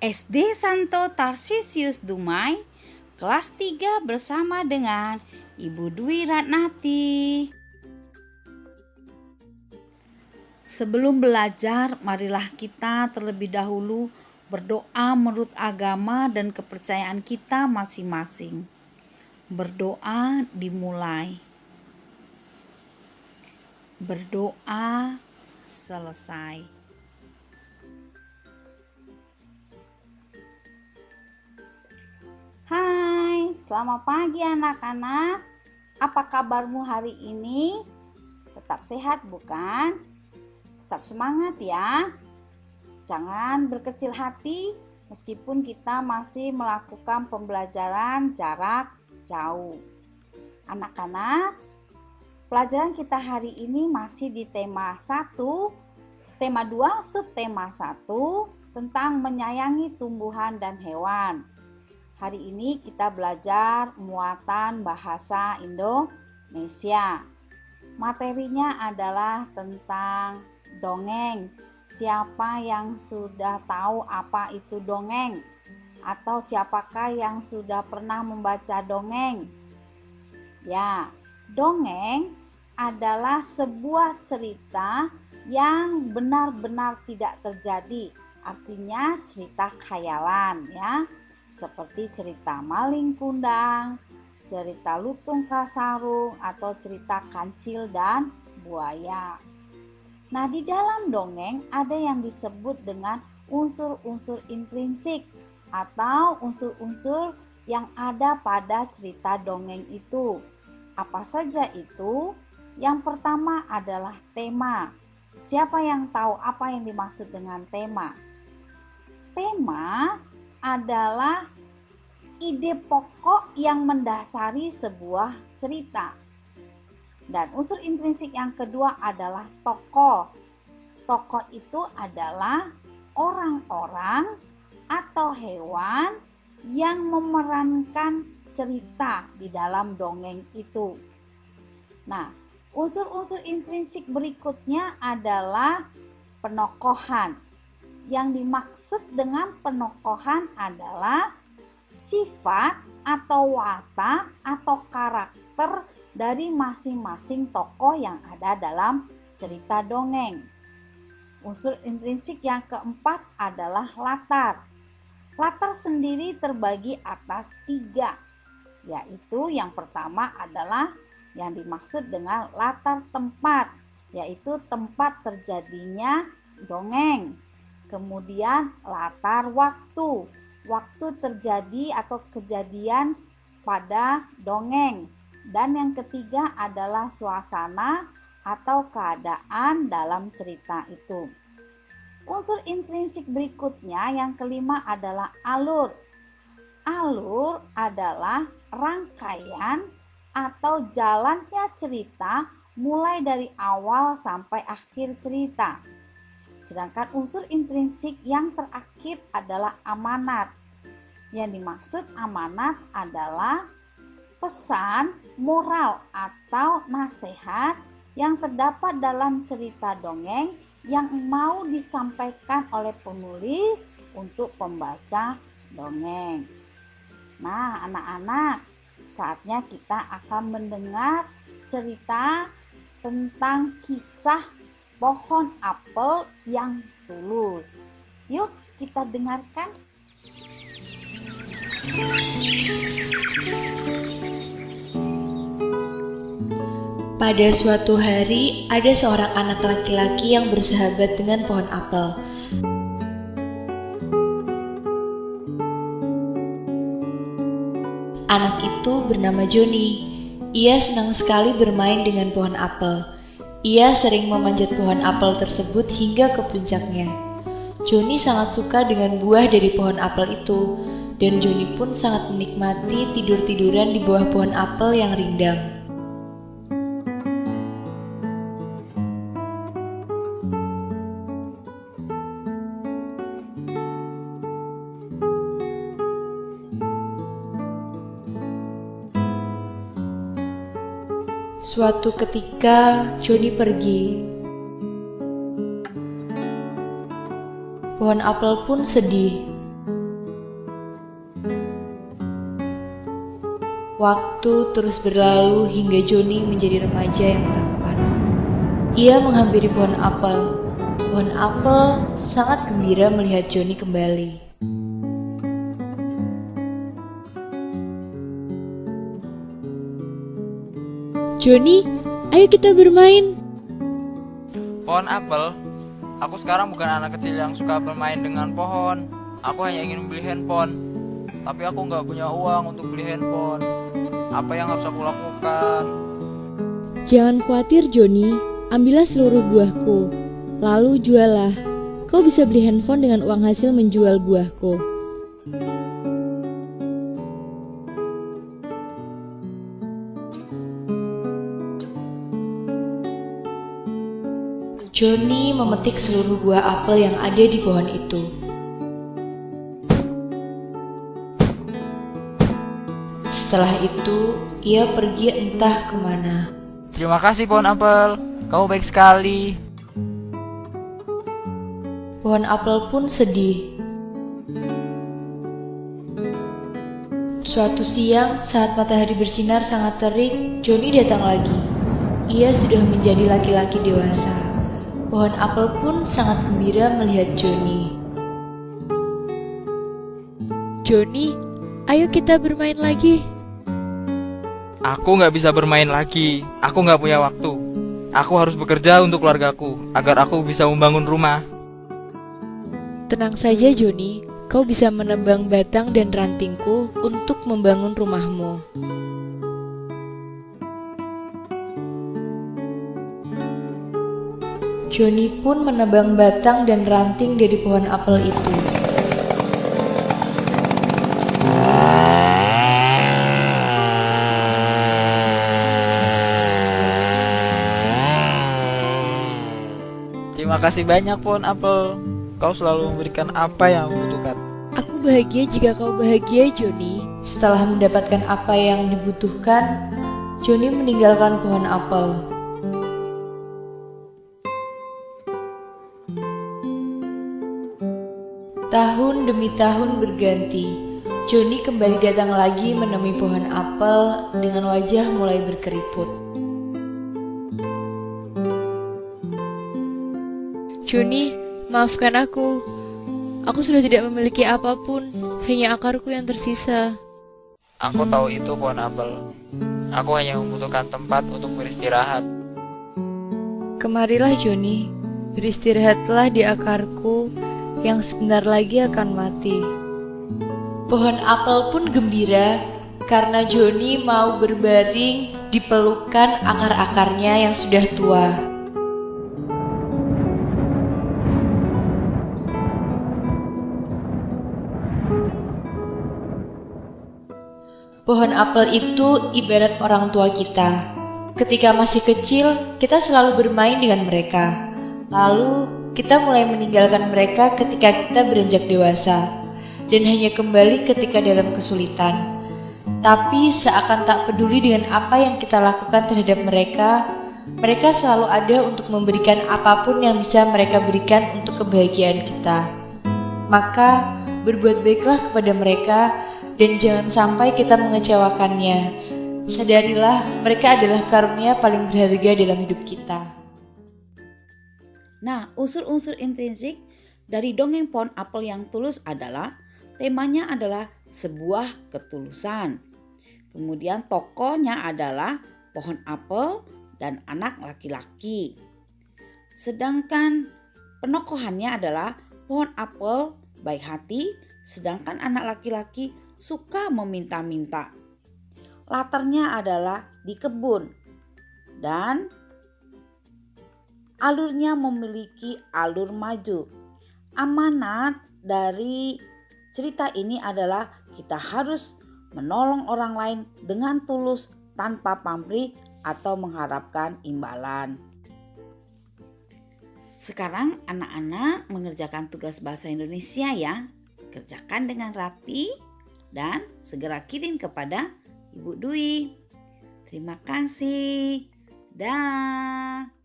SD Santo Tarsisius Dumai, kelas 3 bersama dengan Ibu Dwi Ratnati. Sebelum belajar, marilah kita terlebih dahulu berdoa menurut agama dan kepercayaan kita masing-masing. Berdoa dimulai. Berdoa selesai. Hai, selamat pagi anak-anak. Apa kabarmu hari ini? Tetap sehat bukan? Tetap semangat ya. Jangan berkecil hati meskipun kita masih melakukan pembelajaran jarak jauh. Anak-anak, pelajaran kita hari ini masih di tema 1, tema 2, subtema 1 tentang menyayangi tumbuhan dan hewan. Hari ini kita belajar muatan bahasa Indonesia. Materinya adalah tentang dongeng. Siapa yang sudah tahu apa itu dongeng? Atau siapakah yang sudah pernah membaca dongeng? Ya, dongeng adalah sebuah cerita yang benar-benar tidak terjadi. Artinya cerita khayalan ya. Seperti cerita maling kundang, cerita lutung kasarung, atau cerita kancil dan buaya. Nah, di dalam dongeng ada yang disebut dengan unsur-unsur intrinsik atau unsur-unsur yang ada pada cerita dongeng itu. Apa saja itu? Yang pertama adalah tema. Siapa yang tahu apa yang dimaksud dengan tema? Tema adalah ide pokok yang mendasari sebuah cerita. Dan unsur intrinsik yang kedua adalah tokoh. Tokoh itu adalah orang-orang atau hewan yang memerankan cerita di dalam dongeng itu. Nah, unsur-unsur intrinsik berikutnya adalah penokohan. Yang dimaksud dengan penokohan adalah sifat atau watak atau karakter dari masing-masing tokoh yang ada dalam cerita dongeng. Unsur intrinsik yang keempat adalah latar. Latar sendiri terbagi atas 3, yaitu yang pertama adalah yang dimaksud dengan latar tempat, yaitu tempat terjadinya dongeng. Kemudian latar waktu, waktu terjadi atau kejadian pada dongeng. Dan yang ketiga adalah suasana atau keadaan dalam cerita itu. Unsur intrinsik berikutnya yang kelima adalah alur. Alur adalah rangkaian atau jalannya cerita mulai dari awal sampai akhir cerita. Sedangkan unsur intrinsik yang terakhir adalah amanat. Yang dimaksud amanat adalah pesan moral atau nasihat yang terdapat dalam cerita dongeng yang mau disampaikan oleh penulis untuk pembaca dongeng. Nah, anak-anak, saatnya kita akan mendengar cerita tentang kisah pohon apel yang tulus. Yuk kita dengarkan. Pada suatu hari, ada seorang anak laki-laki yang bersahabat dengan pohon apel. Anak itu bernama Joni. Ia senang sekali bermain dengan pohon apel. Ia sering memanjat pohon apel tersebut hingga ke puncaknya. Joni sangat suka dengan buah dari pohon apel itu, dan Joni pun sangat menikmati tidur-tiduran di bawah pohon apel yang rindang. Suatu ketika, Joni pergi. Pohon apel pun sedih. Waktu terus berlalu hingga Joni menjadi remaja yang tampan. Ia menghampiri pohon apel. Pohon apel sangat gembira melihat Joni kembali. Joni, ayo kita bermain. Pohon apel, aku sekarang bukan anak kecil yang suka bermain dengan pohon. Aku hanya ingin beli handphone, tapi aku nggak punya uang untuk beli handphone. Apa yang harus aku lakukan? Jangan khawatir Joni, ambillah seluruh buahku, lalu juallah. Kau bisa beli handphone dengan uang hasil menjual buahku. Joni memetik seluruh buah apel yang ada di pohon itu. Setelah itu, ia pergi entah kemana. Terima kasih pohon apel, kamu baik sekali. Pohon apel pun sedih. Suatu siang, saat matahari bersinar sangat terik, Joni datang lagi. Ia sudah menjadi laki-laki dewasa. Pohon apel pun sangat gembira melihat Joni. Joni, ayo kita bermain lagi. Aku nggak bisa bermain lagi, aku nggak punya waktu. Aku harus bekerja untuk keluargaku, agar aku bisa membangun rumah. Tenang saja Joni, kau bisa menebang batang dan rantingku untuk membangun rumahmu. Joni pun menebang batang dan ranting dari pohon apel itu. Terima kasih banyak pohon apel, kau selalu memberikan apa yang aku butuhkan. Aku bahagia jika kau bahagia Joni. Setelah mendapatkan apa yang dibutuhkan, Joni meninggalkan pohon apel. Tahun demi tahun berganti, Joni kembali datang lagi menemui pohon apel dengan wajah mulai berkeriput. Joni, maafkan aku. Aku sudah tidak memiliki apapun, hanya akarku yang tersisa. Aku tahu itu pohon apel. Aku hanya membutuhkan tempat untuk beristirahat. Kemarilah Joni, beristirahatlah di akarku yang sebentar lagi akan mati. Pohon apel pun gembira karena Joni mau berbaring di pelukan akar-akarnya yang sudah tua. Pohon apel itu ibarat orang tua kita. Ketika masih kecil, kita selalu bermain dengan mereka. Lalu, kita mulai meninggalkan mereka ketika kita beranjak dewasa, dan hanya kembali ketika dalam kesulitan. Tapi seakan tak peduli dengan apa yang kita lakukan terhadap mereka, mereka selalu ada untuk memberikan apapun yang bisa mereka berikan untuk kebahagiaan kita. Maka, berbuat baiklah kepada mereka, dan jangan sampai kita mengecewakannya. Sadarilah, mereka adalah karunia paling berharga dalam hidup kita. Nah, unsur-unsur intrinsik dari dongeng pohon apel yang tulus adalah temanya adalah sebuah ketulusan. Kemudian tokohnya adalah pohon apel dan anak laki-laki. Sedangkan penokohannya adalah pohon apel baik hati, sedangkan anak laki-laki suka meminta-minta. Latarnya adalah di kebun dan alurnya memiliki alur maju. Amanat dari cerita ini adalah kita harus menolong orang lain dengan tulus tanpa pamrih atau mengharapkan imbalan. Sekarang anak-anak mengerjakan tugas bahasa Indonesia ya. Kerjakan dengan rapi dan segera kirim kepada Ibu Dwi. Terima kasih. Dah.